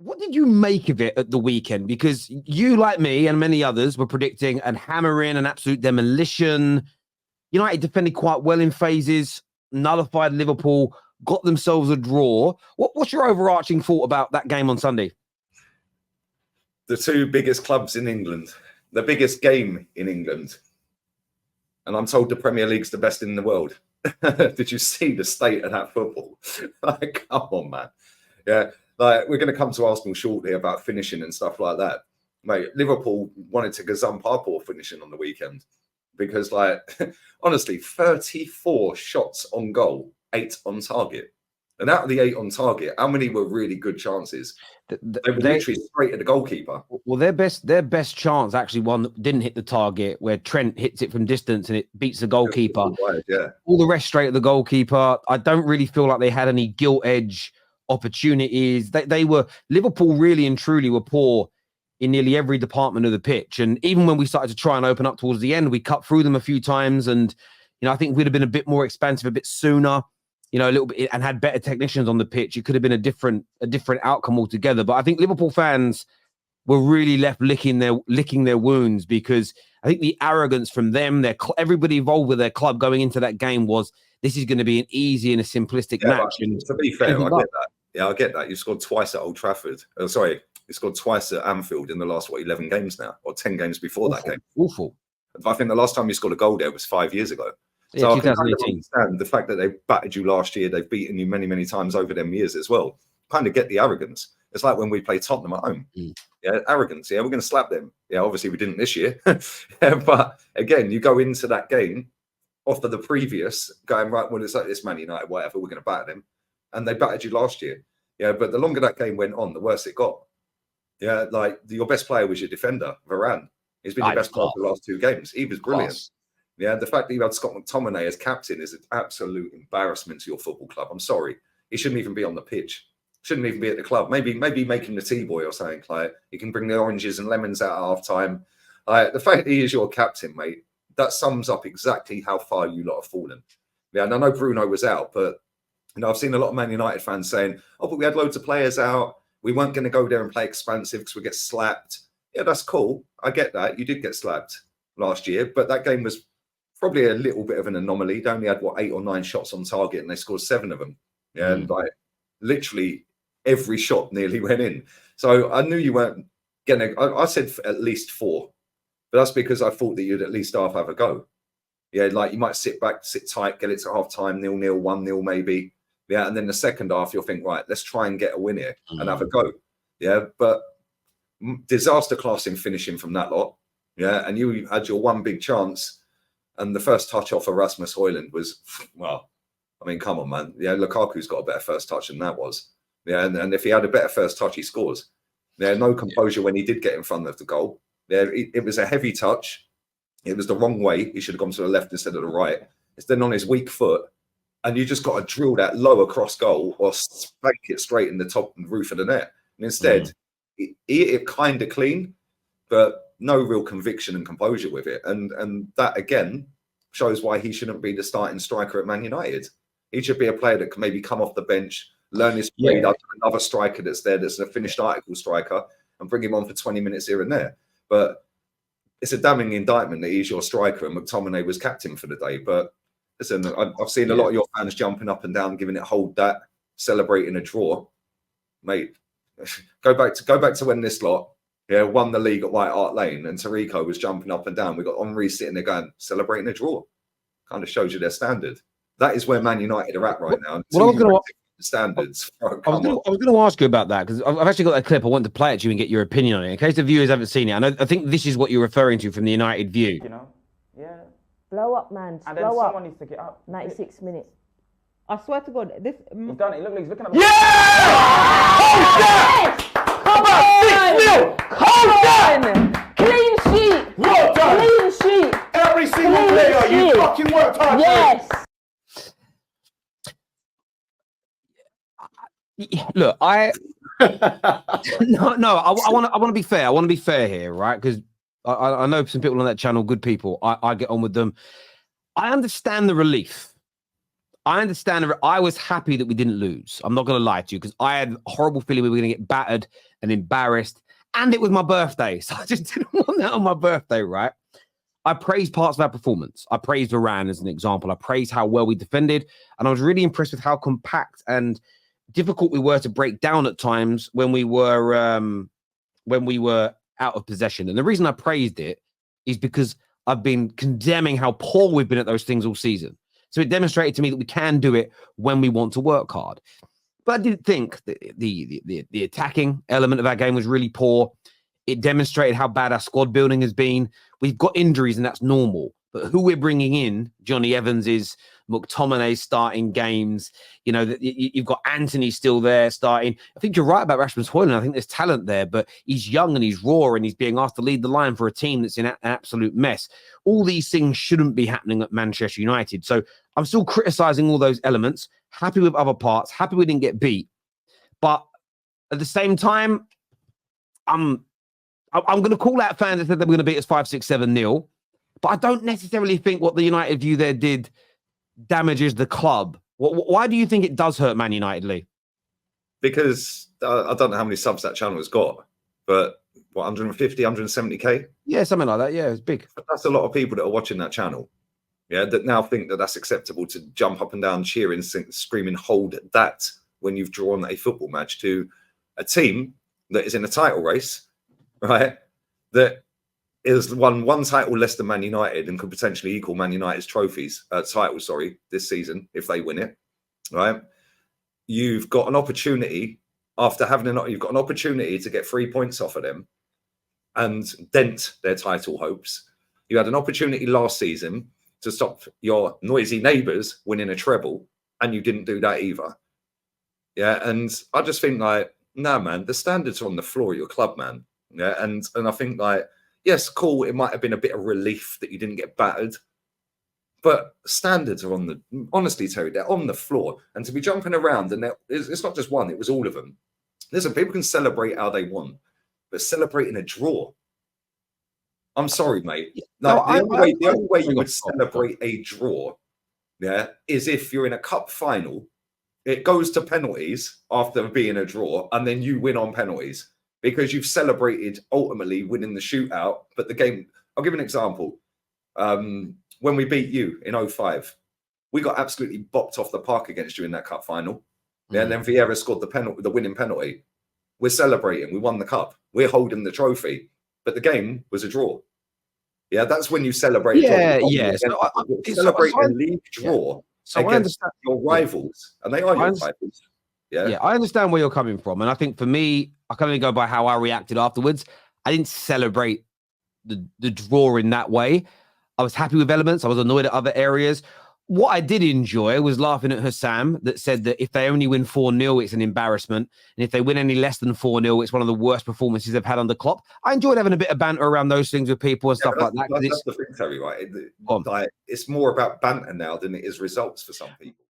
What did you make of it at the weekend? Because you, like me and many others, were predicting an hammering, an absolute demolition. United defended quite well in phases, nullified Liverpool, got themselves a draw. What's your overarching thought about that game on Sunday? The two biggest clubs in England, the biggest game in England. And I'm told the Premier League's the best in the world. Did you see the state of that football? Like, come on, man. Yeah, like we're going to come to Arsenal shortly about finishing and stuff like that. Mate, Liverpool wanted to gazump our poor finishing on the weekend because, like, honestly, 34 shots on goal, 8 on target. And out of the 8 on target, how many were really good chances? They were literally straight at the goalkeeper. Well, their best chance, actually, one that didn't hit the target, where Trent hits it from distance and it beats the goalkeeper. Yeah. All the rest straight at the goalkeeper. I don't really feel like they had any gilt edge opportunities. They were, Liverpool really and truly were poor in nearly every department of the pitch. And even when we started to try and open up towards the end, we cut through them a few times. And, I think we'd have been a bit more expansive a bit sooner, a little bit, and had better technicians on the pitch. It could have been a different outcome altogether. But I think Liverpool fans were really left licking their wounds, because I think the arrogance from them, everybody involved with their club going into that game was, this is going to be an easy and a simplistic match. And to be fair, I get that. Yeah, I get that. You scored twice at Old Trafford. You scored twice at Anfield in the last 11 games now, or 10 games before that game. Awful. I think the last time you scored a goal there was 5 years ago. So I can kind of understand the fact that they battered you last year. They've beaten you many, many times over them years as well. Kind of get the arrogance. It's like when we play Tottenham at home. Yeah, arrogance. Yeah, we're going to slap them. Yeah, obviously we didn't this year. But again, you go into that game off of the previous, going, right, well, it's like this Man United, whatever, we're going to batter them. And they battered you last year. Yeah, but the longer that game went on, the worse it got. Yeah, like your best player was your defender, Varane. He's been your best player for the last 2 games. He was brilliant. Yeah, the fact that you had Scott McTominay as captain is an absolute embarrassment to your football club. I'm sorry. He shouldn't even be on the pitch. Shouldn't even be at the club. Maybe make him the tea boy or something. Like, he can bring the oranges and lemons out at half time. The fact that he is your captain, mate, that sums up exactly how far you lot have fallen. Yeah, and I know Bruno was out, but I've seen a lot of Man United fans saying, "Oh, but we had loads of players out. We weren't going to go there and play expansive because we get slapped." Yeah, that's cool. I get that. You did get slapped last year, but that game was probably a little bit of an anomaly. They only had 8 or 9 shots on target, and they scored 7 of them. Yeah, and like literally every shot nearly went in. So I knew you weren't gonna. I said at least 4, but that's because I thought that you'd at least have a go. Yeah, like you might sit back, sit tight, get it to half time, 0-0, 1-0 maybe. Yeah, and then the second half you'll think, right, let's try and get a win here and have a go. Yeah, but disaster class in finishing from that lot. Yeah, and you had your one big chance. And the first touch off of Rasmus Hojlund was, well, I mean, come on, man. Yeah, Lukaku's got a better first touch than that was. Yeah, and if he had a better first touch, he scores. Yeah, no composure when he did get in front of the goal. Yeah, it was a heavy touch. It was the wrong way. He should have gone to the left instead of the right. It's then on his weak foot. And you just got to drill that low across goal or spank it straight in the top and roof of the net. And instead, it kind of clean, but no real conviction and composure with it. And that, again, shows why he shouldn't be the starting striker at Man United. He should be a player that can maybe come off the bench, learn his trade up to another striker that's there, that's a finished article striker, and bring him on for 20 minutes here and there. But it's a damning indictment that he's your striker and McTominay was captain for the day. But listen, I've seen a lot of your fans jumping up and down, giving it hold that, celebrating a draw. Mate, go back to when this lot won the league at White Hart Lane and Tarico was jumping up and down. We got Henry sitting there going, celebrating a draw. Kind of shows you their standard. That is where Man United are at right now. Well, I was going to standards. I was going to ask you about that, because I've actually got that clip. I want to play it to you and get your opinion on it in case the viewers haven't seen it. I think this is what you're referring to from the United view. Yeah. Blow up, man. And then someone needs to get up. 96 minutes. I swear to God, this. He's done it. Look, he's looking at me. Yeah! Come on! 6-0! Come on! Clean sheet! Well done! Clean sheet! Every single player, you fucking worked hard. Yes! Look, I want to be fair. I want to be fair here, right? Because I know some people on that channel, good people. I get on with them. I understand the relief. I understand. I was happy that we didn't lose. I'm not going to lie to you because I had a horrible feeling we were going to get battered and embarrassed. And it was my birthday. So I just didn't want that on my birthday, right? I praised parts of our performance. I praised Varane as an example. I praised how well we defended. And I was really impressed with how compact and difficult we were to break down at times when we were out of possession. And the reason I praised it is because I've been condemning how poor we've been at those things all season. So it demonstrated to me that we can do it when we want to work hard. But I did think that the attacking element of our game was really poor. It demonstrated how bad our squad building has been. We've got injuries, and that's normal. But who we're bringing in, Johnny Evans is, McTominay starting games. You know, you've got Anthony still there starting. I think you're right about Rasmus Hojlund. I think there's talent there, but he's young and he's raw and he's being asked to lead the line for a team that's in an absolute mess. All these things shouldn't be happening at Manchester United. So I'm still criticizing all those elements, happy with other parts, happy we didn't get beat. But at the same time, I'm going to call out fans that said they were going to beat us 5-6-7-0. But I don't necessarily think what the United view there did damages the club. Why do you think it does hurt Man United, Lee? Because I don't know how many subs that channel has got, but what, 150, 170K? Yeah, something like that. Yeah, it's big. That's a lot of people that are watching that channel. Yeah, that now think that that's acceptable to jump up and down, cheering, screaming, hold that when you've drawn a football match to a team that is in a title race, right? That is won one title less than Man United and could potentially equal Man United's titles, this season if they win it, right? You've got an opportunity you've got an opportunity to get 3 points off of them and dent their title hopes. You had an opportunity last season to stop your noisy neighbours winning a treble, and you didn't do that either. Yeah, and I just think nah, man, the standards are on the floor at your club, man. Yeah, and I think yes, cool, it might have been a bit of relief that you didn't get battered, but standards are honestly, Terry, they're on the floor. And to be jumping around, and it's not just one, it was all of them. Listen, people can celebrate how they want, but celebrating a draw, I'm sorry, mate. The only way you would celebrate a draw, yeah, is if you're in a cup final, it goes to penalties after being a draw, and then you win on penalties, because you've celebrated ultimately winning the shootout. But the game, I'll give an example. When we beat you in 2005, we got absolutely bopped off the park against you in that cup final. Yeah, and then Vieira scored the winning penalty. We're celebrating. We won the cup. We're holding the trophy. But the game was a draw. Yeah, that's when you celebrate. Yeah. So celebrate a league draw against your rivals. And they are your rivals. Yeah, I understand where you're coming from. And I think for me, I can only go by how I reacted afterwards. I didn't celebrate the draw in that way. I was happy with elements. I was annoyed at other areas. What I did enjoy was laughing at Hussam that said that if they only win 4-0, it's an embarrassment. And if they win any less than 4-0, it's one of the worst performances they've had under Klopp. I enjoyed having a bit of banter around those things with people and stuff like that. That's the thing, Terry, right? It's more about banter now than it is results for some people.